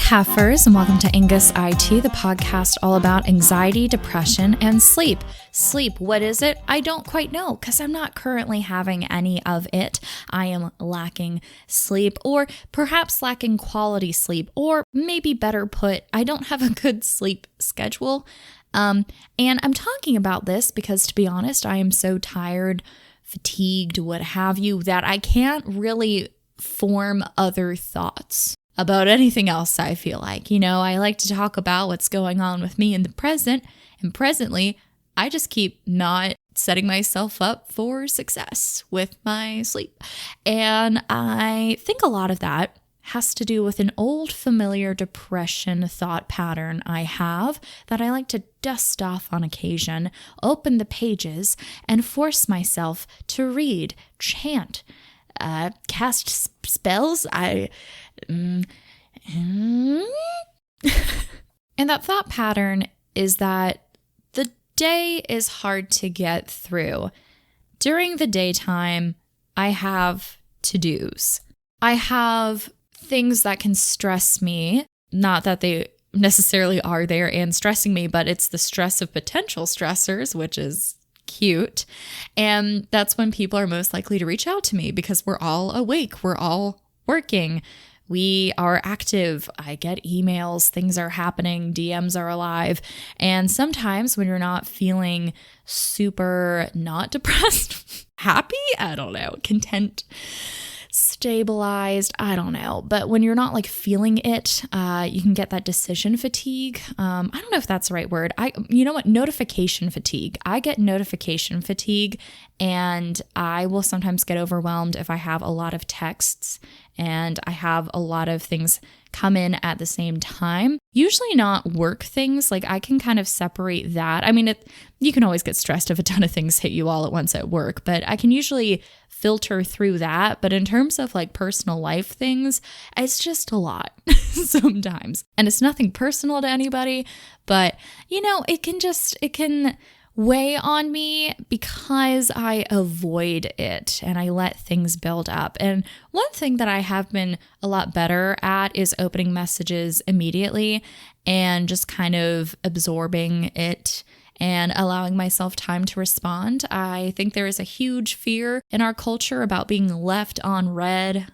heifers, and welcome to Angus IT, the podcast all about anxiety, depression, and sleep. Sleep, what is it? I don't quite know because I'm not currently having any of it. I am lacking sleep, or perhaps lacking quality sleep, or maybe better put, I don't have a good sleep schedule. And I'm talking about this because, to be honest, I am so tired, fatigued, what have you, that I can't really form other thoughts about anything else. I feel like, I like to talk about what's going on with me in the present, and presently I just keep not setting myself up for success with my sleep. And I think a lot of that has to do with an old familiar depression thought pattern I have that I like to dust off on occasion, open the pages, and force myself to read, chant, cast spells. And that thought pattern is that the day is hard to get through. During the daytime, I have to-dos. I have things that can stress me, not that they necessarily are there and stressing me, but it's the stress of potential stressors, which is cute. And that's when people are most likely to reach out to me because we're all awake, we're all working, we are active, I get emails, things are happening, DMs are alive. And sometimes when you're not feeling super not depressed, happy, I don't know, content, stabilized, I don't know. But when you're not like feeling it, you can get that decision fatigue. I don't know if that's the right word. You know what? Notification fatigue. I get notification fatigue, and I will sometimes get overwhelmed if I have a lot of texts and I have a lot of things come in at the same time. Usually not work things. Like I can kind of separate that. I mean, you can always get stressed if a ton of things hit you all at once at work, but I can usually filter through that. But in terms of like personal life things, it's just a lot sometimes. And it's nothing personal to anybody, but it can weigh on me because I avoid it and I let things build up. And one thing that I have been a lot better at is opening messages immediately and just kind of absorbing it and allowing myself time to respond. I think there is a huge fear in our culture about being left on read.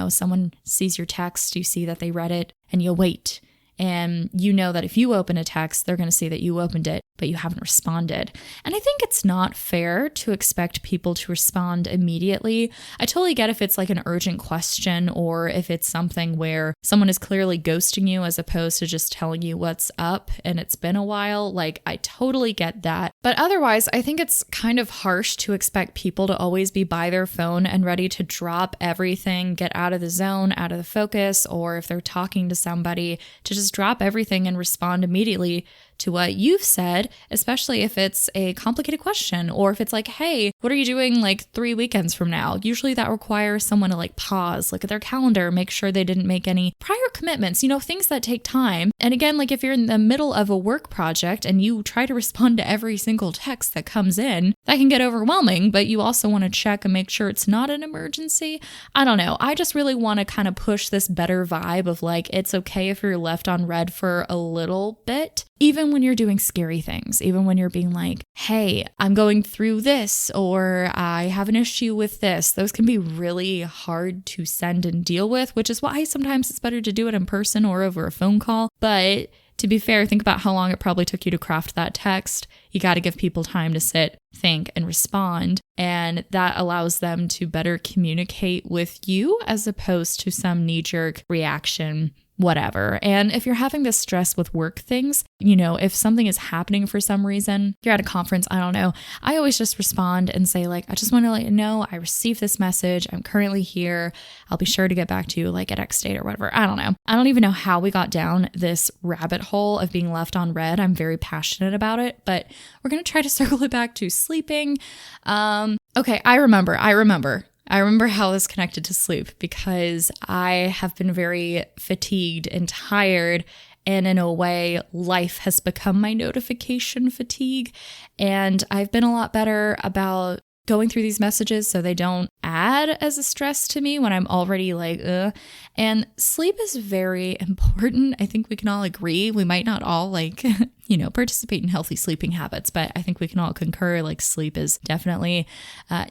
Someone sees your text, you see that they read it, and you wait. And you know that if you open a text, they're going to see that you opened it, but you haven't responded. And I think it's not fair to expect people to respond immediately. I totally get if it's like an urgent question or if it's something where someone is clearly ghosting you as opposed to just telling you what's up and it's been a while. Like, I totally get that. But otherwise, I think it's kind of harsh to expect people to always be by their phone and ready to drop everything, get out of the zone, out of the focus, or if they're talking to somebody, to just drop everything and respond immediately to what you've said, especially if it's a complicated question or if it's like, hey, what are you doing like 3 weekends from now? Usually that requires someone to like pause, look at their calendar, make sure they didn't make any prior commitments, things that take time. And again, like if you're in the middle of a work project and you try to respond to every single text that comes in, that can get overwhelming, but you also want to check and make sure it's not an emergency. I don't know. I just really want to kind of push this better vibe of like, it's okay if you're left on read for a little bit. Even when you're doing scary things, even when you're being like, hey, I'm going through this, or I have an issue with this, those can be really hard to send and deal with, which is why sometimes it's better to do it in person or over a phone call. But to be fair, think about how long it probably took you to craft that text. You got to give people time to sit, think, and respond. And that allows them to better communicate with you as opposed to some knee-jerk reaction, whatever. And if you're having this stress with work things, if something is happening for some reason, you're at a conference, I don't know, I always just respond and say like, I just want to let you know I received this message. I'm currently here. I'll be sure to get back to you like at X date or whatever. I don't know. I don't even know how we got down this rabbit hole of being left on read. I'm very passionate about it, but we're going to try to circle it back to sleeping. Okay, I remember how this connected to sleep because I have been very fatigued and tired, and in a way, life has become my notification fatigue, and I've been a lot better about going through these messages so they don't add as a stress to me when I'm already like, ugh. And sleep is very important. I think we can all agree. We might not all like, participate in healthy sleeping habits, but I think we can all concur like sleep is definitely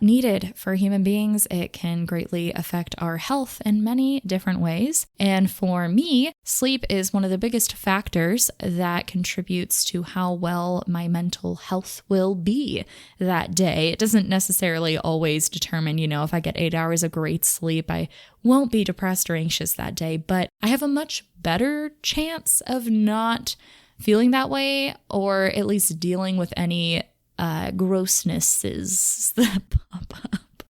needed for human beings. It can greatly affect our health in many different ways. And for me, sleep is one of the biggest factors that contributes to how well my mental health will be that day. It doesn't necessarily always determine, if I get 8 hours of great sleep, I won't be depressed or anxious that day, but I have a much better chance of not feeling that way, or at least dealing with any grossnesses that pop up.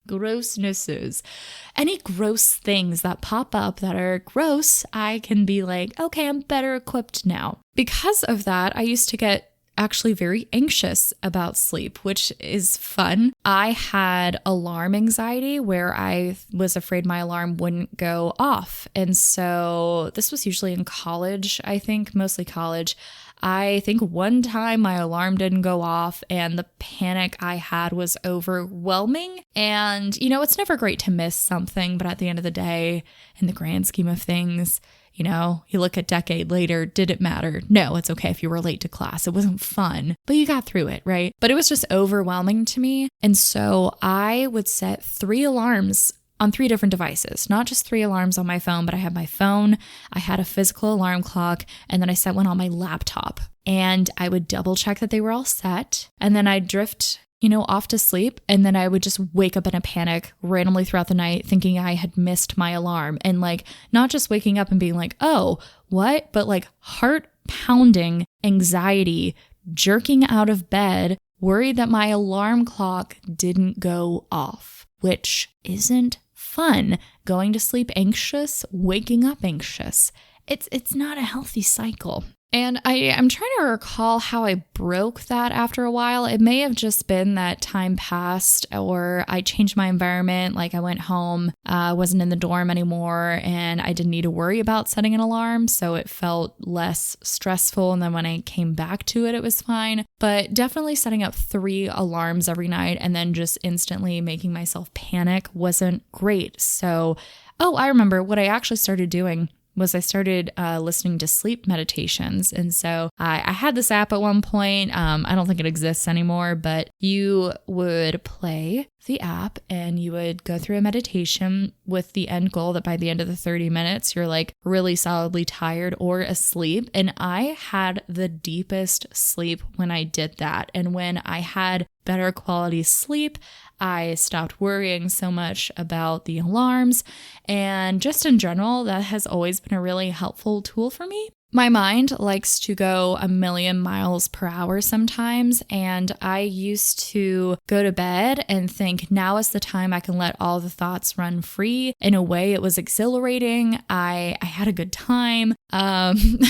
Any gross things that pop up that are gross, I can be like, okay, I'm better equipped now. Because of that, I used to get actually very anxious about sleep, which is fun. I had alarm anxiety where I was afraid my alarm wouldn't go off. And so this was usually in college, I think, mostly college. I think one time my alarm didn't go off and the panic I had was overwhelming. And, it's never great to miss something, but at the end of the day, in the grand scheme of things, you look a decade later, did it matter? No, it's okay if you were late to class. It wasn't fun, but you got through it, right? But it was just overwhelming to me. And so I would set 3 alarms on 3 different devices, not just 3 alarms on my phone, but I had my phone, I had a physical alarm clock, and then I set one on my laptop. And I would double check that they were all set. And then I'd drift off to sleep. And then I would just wake up in a panic randomly throughout the night thinking I had missed my alarm. And like, not just waking up and being like, oh, what? But like heart pounding anxiety, jerking out of bed, worried that my alarm clock didn't go off, which isn't fun. Going to sleep anxious, waking up anxious. It's not a healthy cycle. And I'm trying to recall how I broke that after a while. It may have just been that time passed or I changed my environment. Like I went home, wasn't in the dorm anymore, and I didn't need to worry about setting an alarm. So it felt less stressful. And then when I came back to it, it was fine. But definitely setting up 3 alarms every night and then just instantly making myself panic wasn't great. So, I remember what I actually started doing was I started listening to sleep meditations. And so I had this app at one point. I don't think it exists anymore, but you would play the app and you would go through a meditation with the end goal that by the end of the 30 minutes, you're like really solidly tired or asleep. And I had the deepest sleep when I did that. And when I had better quality sleep, I stopped worrying so much about the alarms. And just in general, that has always been a really helpful tool for me. My mind likes to go a million miles per hour sometimes, and I used to go to bed and think now is the time I can let all the thoughts run free. In a way, it was exhilarating. I had a good time,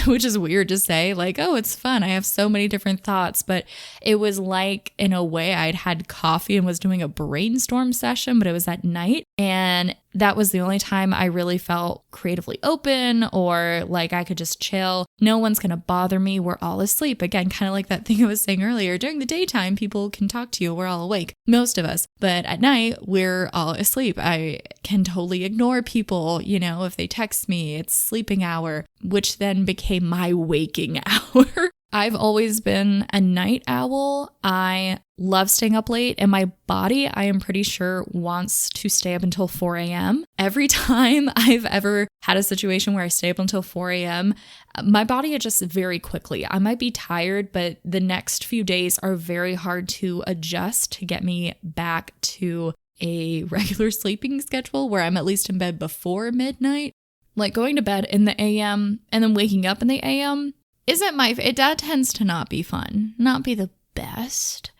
which is weird to say, like, oh, it's fun. I have so many different thoughts, but it was like, in a way, I'd had coffee and was doing a brainstorm session, but it was at night, and that was the only time I really felt creatively open or like I could just chill. No one's going to bother me. We're all asleep. Again, kind of like that thing I was saying earlier. During the daytime, people can talk to you. We're all awake, most of us. But at night, we're all asleep. I can totally ignore people. If they text me, it's sleeping hour, which then became my waking hour. I've always been a night owl. I love staying up late, and my body, I am pretty sure, wants to stay up until 4 a.m. Every time I've ever had a situation where I stay up until 4 a.m., my body adjusts very quickly. I might be tired, but the next few days are very hard to adjust to get me back to a regular sleeping schedule where I'm at least in bed before midnight. Like going to bed in the a.m. and then waking up in the a.m. that tends to not be fun, not be the best.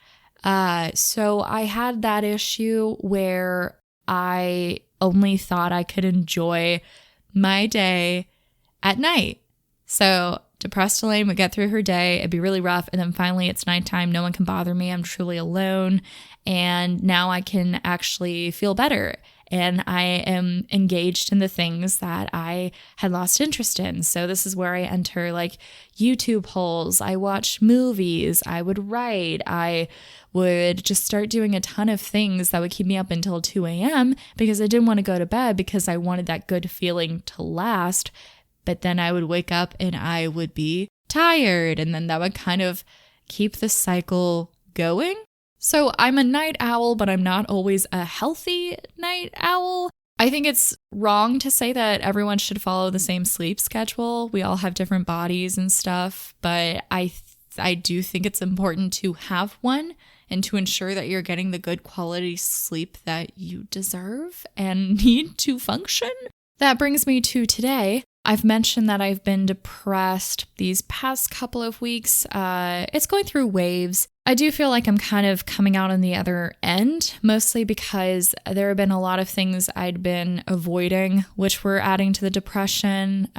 So I had that issue where I only thought I could enjoy my day at night. So depressed Elaine would get through her day. It'd be really rough. And then finally it's nighttime. No one can bother me. I'm truly alone. And now I can actually feel better. And I am engaged in the things that I had lost interest in. So this is where I enter like YouTube holes. I watch movies. I would write. I would just start doing a ton of things that would keep me up until 2 a.m. because I didn't want to go to bed because I wanted that good feeling to last. But then I would wake up and I would be tired. And then that would kind of keep the cycle going. So I'm a night owl, but I'm not always a healthy night owl. I think it's wrong to say that everyone should follow the same sleep schedule. We all have different bodies and stuff, but I do think it's important to have one and to ensure that you're getting the good quality sleep that you deserve and need to function. That brings me to today. I've mentioned that I've been depressed these past couple of weeks. It's going through waves. I do feel like I'm kind of coming out on the other end, mostly because there have been a lot of things I'd been avoiding, which were adding to the depression.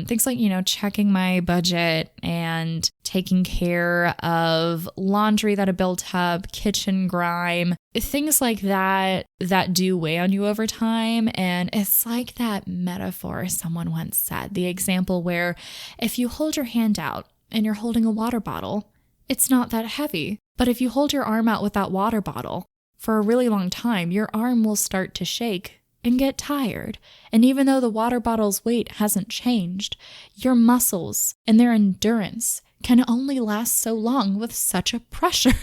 Things like, checking my budget and taking care of laundry that had built up, kitchen grime, things like that do weigh on you over time. And it's like that metaphor someone once said, the example where if you hold your hand out and you're holding a water bottle, it's not that heavy. But if you hold your arm out with that water bottle for a really long time, your arm will start to shake and get tired. And even though the water bottle's weight hasn't changed, your muscles and their endurance can only last so long with such a pressure.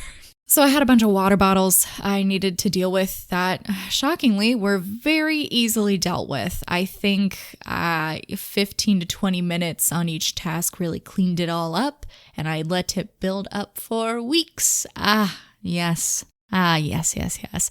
So I had a bunch of water bottles I needed to deal with that, shockingly, were very easily dealt with. I think 15 to 20 minutes on each task really cleaned it all up, and I let it build up for weeks. Yes. Yes.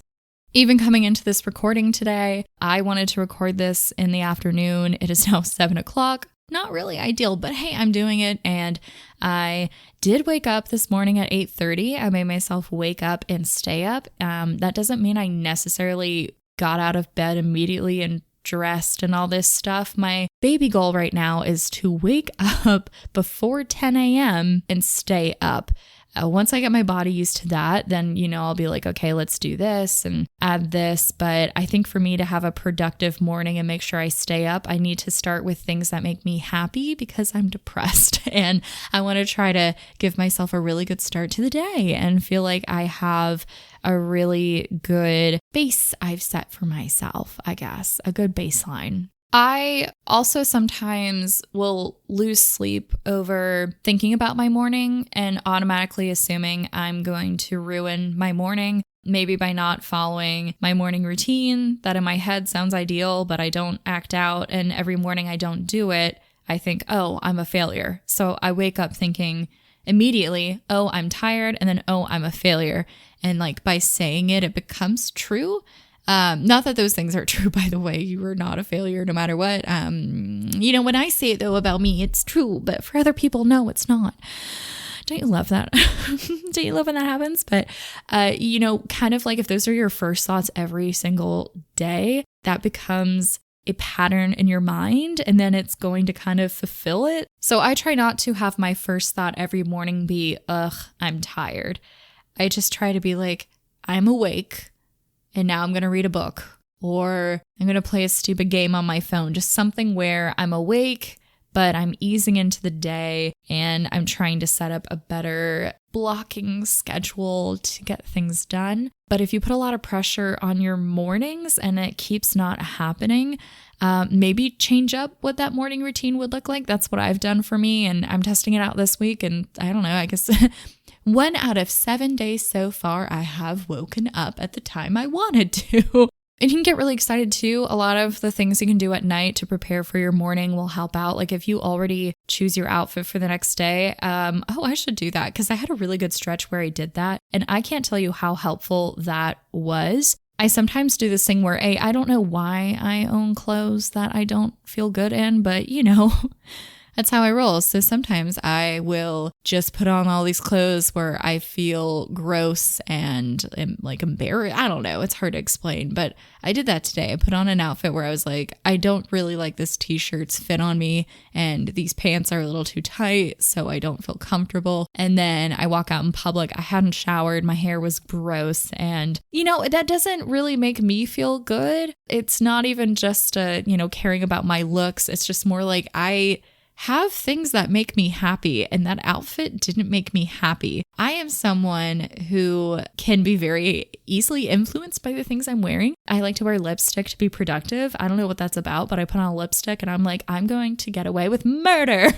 Even coming into this recording today, I wanted to record this in the afternoon. It is now 7 o'clock. Not really ideal, but hey, I'm doing it. And I did wake up this morning at 8:30. I made myself wake up and stay up. That doesn't mean I necessarily got out of bed immediately and dressed and all this stuff. My baby goal right now is to wake up before 10 a.m. and stay up. Once I get my body used to that, then, I'll be like, okay, let's do this and add this. But I think for me to have a productive morning and make sure I stay up, I need to start with things that make me happy because I'm depressed. And I want to try to give myself a really good start to the day and feel like I have a really good base I've set for myself, I guess, a good baseline. I also sometimes will lose sleep over thinking about my morning and automatically assuming I'm going to ruin my morning, maybe by not following my morning routine that in my head sounds ideal, but I don't act out. And every morning I don't do it, I think, oh, I'm a failure. So I wake up thinking immediately, oh, I'm tired, and then, oh, I'm a failure. And like by saying it, it becomes true. Not that those things are true, by the way. You are not a failure no matter what. When I say it though about me, it's true, but for other people, no, it's not. Don't you love that? Don't you love when that happens? But, kind of like if those are your first thoughts every single day, that becomes a pattern in your mind, and then it's going to kind of fulfill it. So I try not to have my first thought every morning be, ugh, I'm tired. I just try to be like, I'm awake. And now I'm going to read a book, or I'm going to play a stupid game on my phone, just something where I'm awake, but I'm easing into the day and I'm trying to set up a better blocking schedule to get things done. But if you put a lot of pressure on your mornings and it keeps not happening, maybe change up what that morning routine would look like. That's what I've done for me, and I'm testing it out this week. And I don't know, I guess 1 out of 7 days so far, I have woken up at the time I wanted to. And you can get really excited too. A lot of the things you can do at night to prepare for your morning will help out. Like if you already choose your outfit for the next day, I should do that because I had a really good stretch where I did that. And I can't tell you how helpful that was. I sometimes do this thing where, I don't know why I own clothes that I don't feel good in, but That's how I roll. So sometimes I will just put on all these clothes where I feel gross and am like embarrassed. I don't know. It's hard to explain, but I did that today. I put on an outfit where I was like, I don't really like this t-shirt's fit on me and these pants are a little too tight, so I don't feel comfortable. And then I walk out in public. I hadn't showered. My hair was gross. And, that doesn't really make me feel good. It's not even just, caring about my looks. It's just more like I have things that make me happy, and that outfit didn't make me happy. I am someone who can be very easily influenced by the things I'm wearing. I like to wear lipstick to be productive. I don't know what that's about, but I put on a lipstick and I'm like, I'm going to get away with murder.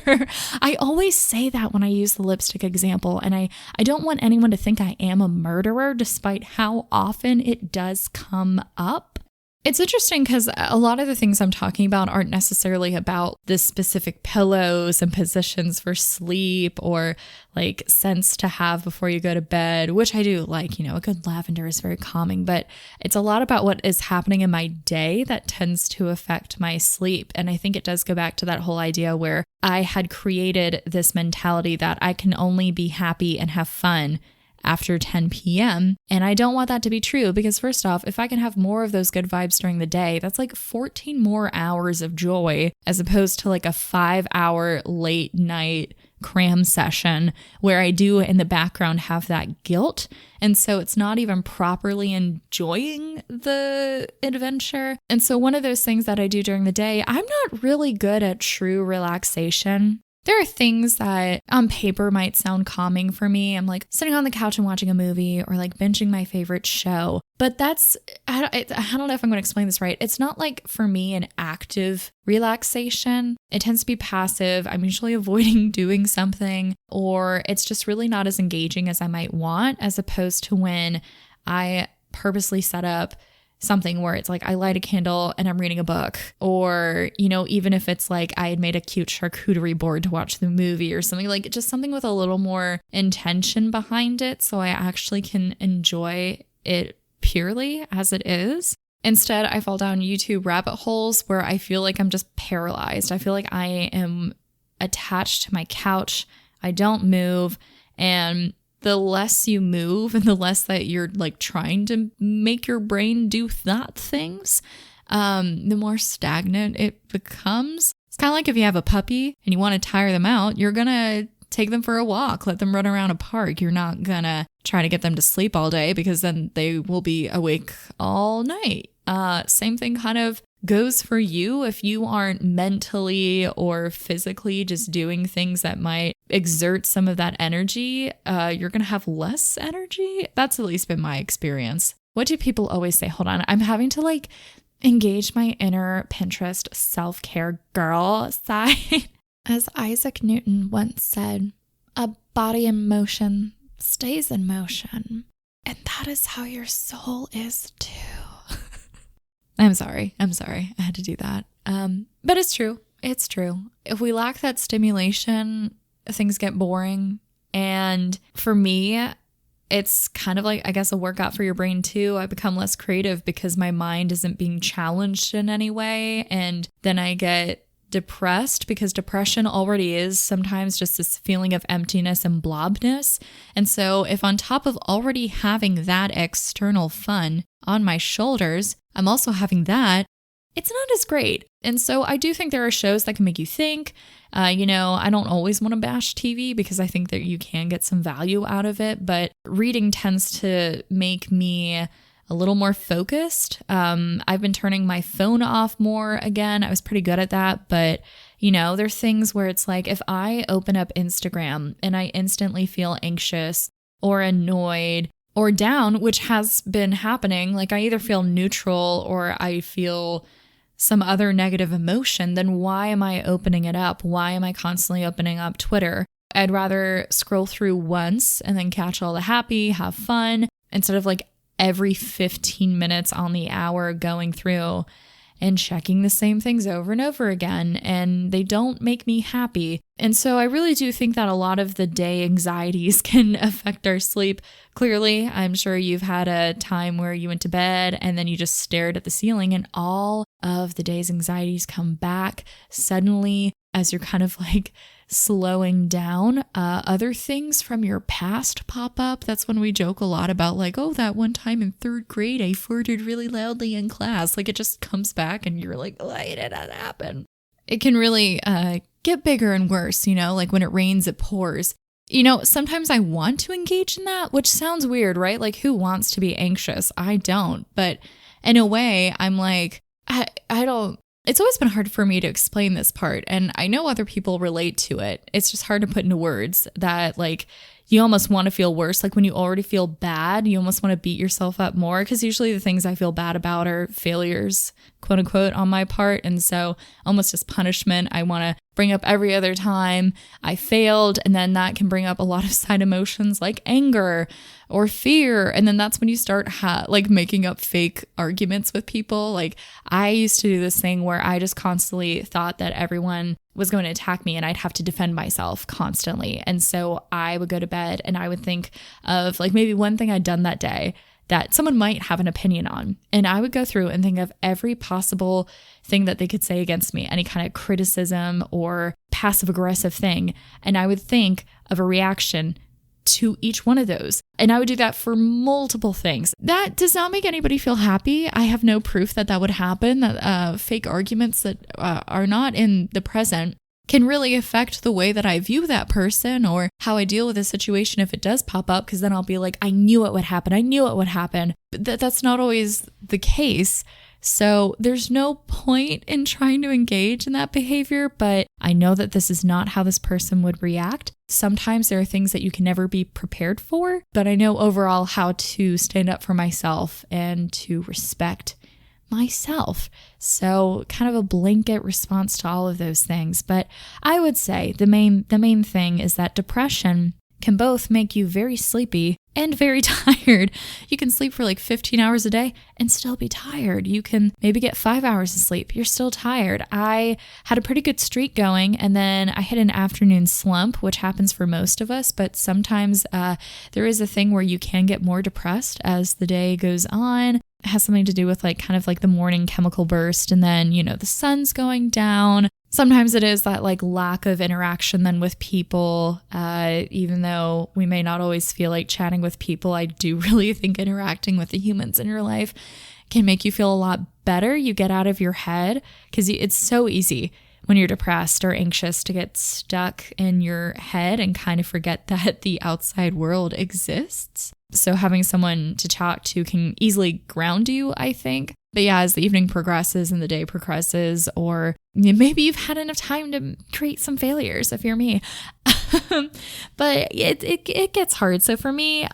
I always say that when I use the lipstick example, and I don't want anyone to think I am a murderer, despite how often it does come up. It's interesting because a lot of the things I'm talking about aren't necessarily about the specific pillows and positions for sleep or like scents to have before you go to bed, which I do like, a good lavender is very calming, but it's a lot about what is happening in my day that tends to affect my sleep. And I think it does go back to that whole idea where I had created this mentality that I can only be happy and have fun after 10 p.m. And I don't want that to be true because first off, if I can have more of those good vibes during the day, that's like 14 more hours of joy as opposed to like a 5-hour late night cram session where I do in the background have that guilt. And so it's not even properly enjoying the adventure. And so one of those things that I do during the day, I'm not really good at true relaxation. There are things that on paper might sound calming for me. I'm like sitting on the couch and watching a movie or like binging my favorite show. But I don't know if I'm going to explain this right. It's not like for me an active relaxation. It tends to be passive. I'm usually avoiding doing something, or it's just really not as engaging as I might want, as opposed to when I purposely set up something where it's like I light a candle and I'm reading a book, or, even if it's like I had made a cute charcuterie board to watch the movie or something, like just something with a little more intention behind it so I actually can enjoy it purely as it is. Instead, I fall down YouTube rabbit holes where I feel like I'm just paralyzed. I feel like I am attached to my couch. I don't move. And the less you move and the less that you're like trying to make your brain do thought things, the more stagnant it becomes. It's kind of like if you have a puppy and you want to tire them out, you're going to take them for a walk, let them run around a park. You're not going to try to get them to sleep all day because then they will be awake all night. Same thing kind of goes for you if you aren't mentally or physically just doing things that might exert some of that energy. You're going to have less energy. That's at least been my experience. What do people always say? Hold on. I'm having to like engage my inner Pinterest self-care girl side. As Isaac Newton once said, a body in motion stays in motion. And that is how your soul is too. I'm sorry. I had to do that. But it's true. It's true. If we lack that stimulation, things get boring. And for me, it's kind of like, I guess, a workout for your brain too. I become less creative because my mind isn't being challenged in any way. And then I get depressed because depression already is sometimes just this feeling of emptiness and blobness. And so if on top of already having that external fun on my shoulders, I'm also having that, it's not as great. And so I do think there are shows that can make you think. I don't always want to bash TV because I think that you can get some value out of it, but reading tends to make me a little more focused. I've been turning my phone off more again. I was pretty good at that, but there's things where it's like if I open up Instagram and I instantly feel anxious or annoyed or down, which has been happening, like I either feel neutral or I feel some other negative emotion, then why am I opening it up? Why am I constantly opening up Twitter? I'd rather scroll through once and then catch all the happy, have fun, instead of like every 15 minutes on the hour going through and checking the same things over and over again, and they don't make me happy. And so I really do think that a lot of the day anxieties can affect our sleep. Clearly, I'm sure you've had a time where you went to bed and then you just stared at the ceiling and all of the day's anxieties come back suddenly. as you're kind of like slowing down, other things from your past pop up. That's when we joke a lot about like, oh, that one time in 3rd grade, I farted really loudly in class. Like it just comes back and you're like, why did that happen? It can really get bigger and worse, like when it rains, it pours. Sometimes I want to engage in that, which sounds weird, right? Like who wants to be anxious? I don't. But in a way, I'm like, I don't. It's always been hard for me to explain this part. And I know other people relate to it. It's just hard to put into words that like you almost want to feel worse. Like when you already feel bad, you almost want to beat yourself up more, because usually the things I feel bad about are failures, quote unquote, on my part. And so almost as punishment, I want to bring up every other time I failed. And then that can bring up a lot of side emotions like anger or fear. And then that's when you start like making up fake arguments with people. Like I used to do this thing where I just constantly thought that everyone was going to attack me and I'd have to defend myself constantly. And so I would go to bed and I would think of like maybe one thing I'd done that day that someone might have an opinion on. And I would go through and think of every possible thing that they could say against me, any kind of criticism or passive aggressive thing. And I would think of a reaction to each one of those. And I would do that for multiple things. That does not make anybody feel happy. I have no proof that that would happen, that fake arguments that are not in the present can really affect the way that I view that person or how I deal with a situation if it does pop up, because then I'll be like, I knew it would happen. I knew it would happen. But that's not always the case. So there's no point in trying to engage in that behavior, but I know that this is not how this person would react. Sometimes there are things that you can never be prepared for, but I know overall how to stand up for myself and to respect myself. So kind of a blanket response to all of those things. But I would say the main thing is that depression can both make you very sleepy and very tired. You can sleep for like 15 hours a day and still be tired. You can maybe get 5 hours of sleep. You're still tired. I had a pretty good streak going and then I hit an afternoon slump, which happens for most of us, but sometimes there is a thing where you can get more depressed as the day goes on. It has something to do with like kind of like the morning chemical burst and then, the sun's going down. Sometimes it is that like lack of interaction then with people, even though we may not always feel like chatting with people. I do really think interacting with the humans in your life can make you feel a lot better. You get out of your head because it's so easy when you're depressed or anxious to get stuck in your head and kind of forget that the outside world exists. So having someone to talk to can easily ground you, I think. But yeah, as the evening progresses and the day progresses, or maybe you've had enough time to create some failures if you're me. But it gets hard. So for me,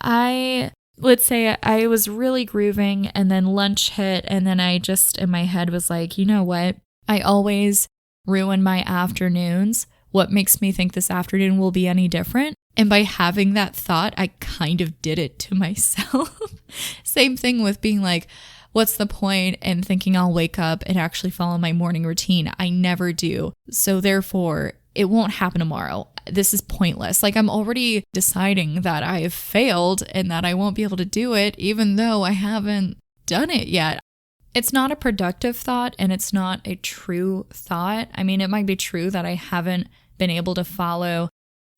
let's say I was really grooving and then lunch hit and then I just in my head was like, you know what? I always ruin my afternoons. What makes me think this afternoon will be any different? And by having that thought, I kind of did it to myself. Same thing with being like, what's the point in thinking I'll wake up and actually follow my morning routine? I never do. So therefore, it won't happen tomorrow. This is pointless. Like I'm already deciding that I have failed and that I won't be able to do it, even though I haven't done it yet. It's not a productive thought and it's not a true thought. I mean, it might be true that I haven't been able to follow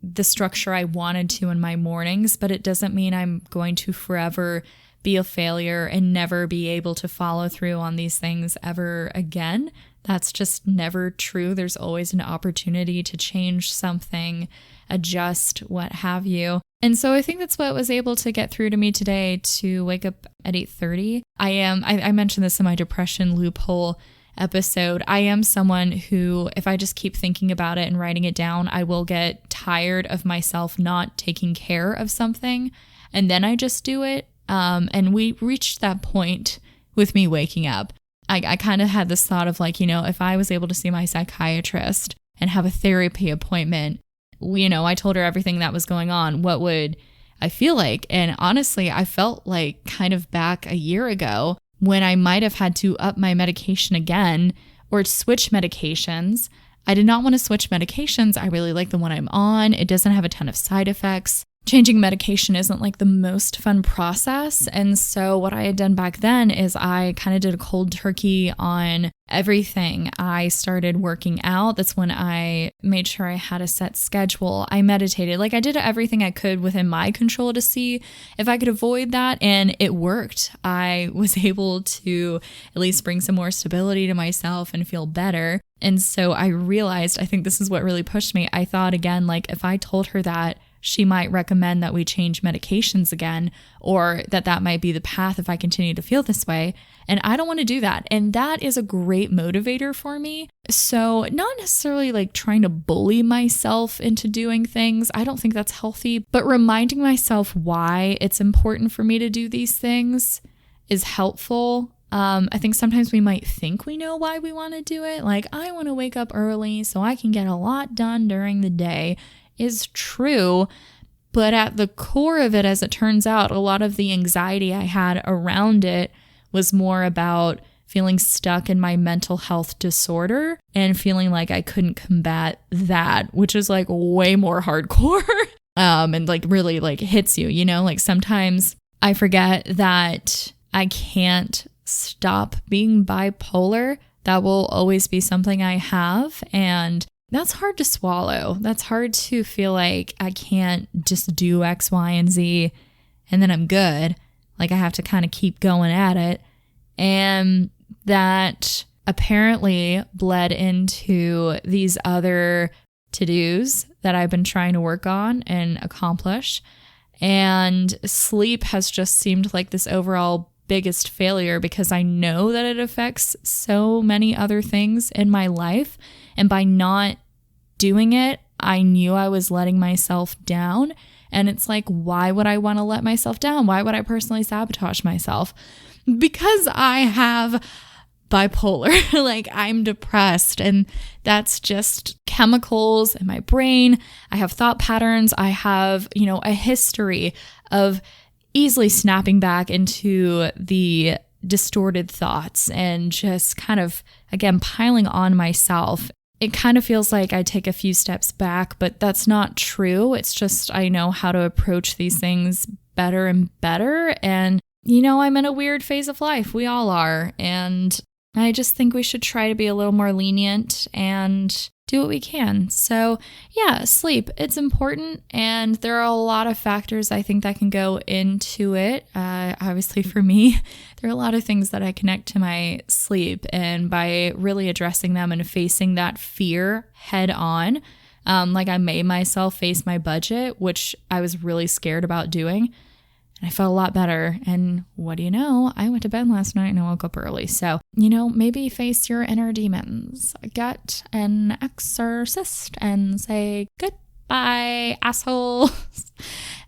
the structure I wanted to in my mornings, but it doesn't mean I'm going to forever be a failure and never be able to follow through on these things ever again. That's just never true. There's always an opportunity to change something, adjust, what have you. And so I think that's what was able to get through to me today to wake up at 8:30. I mentioned this in my depression loophole episode. I am someone who, if I just keep thinking about it and writing it down, I will get tired of myself not taking care of something. And then I just do it. And we reached that point with me waking up. I kind of had this thought of like, if I was able to see my psychiatrist and have a therapy appointment, I told her everything that was going on, what would I feel like? And honestly, I felt like kind of back a year ago when I might have had to up my medication again or switch medications. I did not want to switch medications. I really like the one I'm on. It doesn't have a ton of side effects. changing medication isn't like the most fun process. And so what I had done back then is I kind of did a cold turkey on everything. I started working out. That's when I made sure I had a set schedule. I meditated. Like I did everything I could within my control to see if I could avoid that. And it worked. I was able to at least bring some more stability to myself and feel better. And so I realized, I think this is what really pushed me. I thought again, like if I told her that, she might recommend that we change medications again, or that might be the path if I continue to feel this way. And I don't want to do that. And that is a great motivator for me. So not necessarily like trying to bully myself into doing things. I don't think that's healthy, but reminding myself why it's important for me to do these things is helpful. I think sometimes we might think we know why we want to do it. Like, I want to wake up early so I can get a lot done during the day. Is true, but at the core of it, as it turns out, a lot of the anxiety I had around it was more about feeling stuck in my mental health disorder and feeling like I couldn't combat that, which is like way more hardcore and like really like hits you, you know, like sometimes I forget that I can't stop being bipolar. That will always be something I have, and that's hard to swallow. That's hard to feel like I can't just do X, Y, and Z and then I'm good. Like I have to kind of keep going at it. And that apparently bled into these other to-dos that I've been trying to work on and accomplish. And sleep has just seemed like this overall biggest failure because I know that it affects so many other things in my life. And by not doing it, I knew I was letting myself down. And it's like, why would I want to let myself down? Why would I personally sabotage myself? Because I have bipolar. Like I'm depressed, and that's just chemicals in my brain. I have thought patterns. I have, a history of easily snapping back into the distorted thoughts and just kind of, again, piling on myself. It kind of feels like I take a few steps back, but that's not true. It's just I know how to approach these things better and better. And, I'm in a weird phase of life. We all are. And I just think we should try to be a little more lenient and do what we can. So yeah, sleep, it's important. And there are a lot of factors I think that can go into it. Obviously for me, there are a lot of things that I connect to my sleep, and by really addressing them and facing that fear head on, like I made myself face my budget, which I was really scared about doing. And I felt a lot better. And what do you know? I went to bed last night and I woke up early. So, maybe face your inner demons. Get an exorcist and say, goodbye, assholes.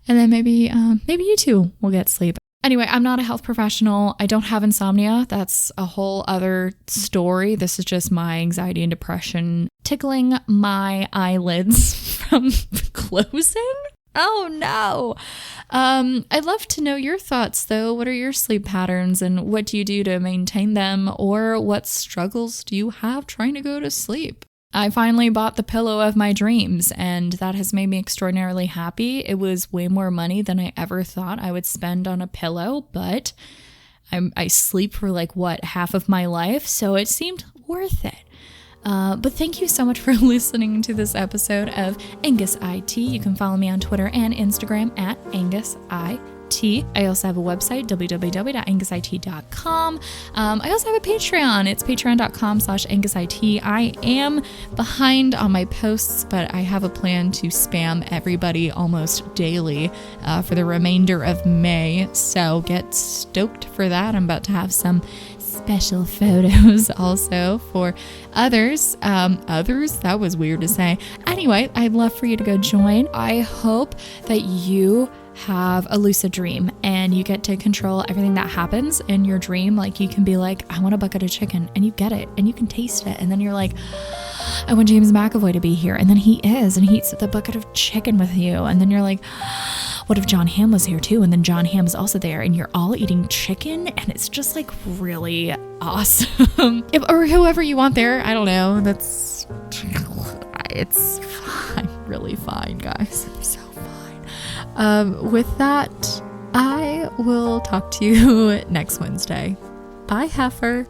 And then maybe you too will get sleep. Anyway, I'm not a health professional. I don't have insomnia. That's a whole other story. This is just my anxiety and depression tickling my eyelids from closing. Oh no. I'd love to know your thoughts though. What are your sleep patterns and what do you do to maintain them, or what struggles do you have trying to go to sleep? I finally bought the pillow of my dreams, and that has made me extraordinarily happy. It was way more money than I ever thought I would spend on a pillow, but I sleep for half of my life, so it seemed worth it. But thank you so much for listening to this episode of Angus IT. You can follow me on Twitter and Instagram at Angus IT. I also have a website, www.angusit.com. I also have a Patreon. It's patreon.com/AngusIT. I am behind on my posts, but I have a plan to spam everybody almost daily for the remainder of May. So get stoked for that. I'm about to have some special photos also for others. That was weird to say. Anyway, I'd love for you to go join. I hope that you have a lucid dream and you get to control everything that happens in your dream. Like you can be like, I want a bucket of chicken, and you get it and you can taste it. And then you're like, I want James McAvoy to be here. And then he is, and he eats the bucket of chicken with you. And then you're like, what if John Hamm was here too? And then John Hamm is also there, and you're all eating chicken, and it's just like really awesome. Or whoever you want there. I don't know. It's fine. Really fine, guys. So fine. With that, I will talk to you next Wednesday. Bye, Heifer.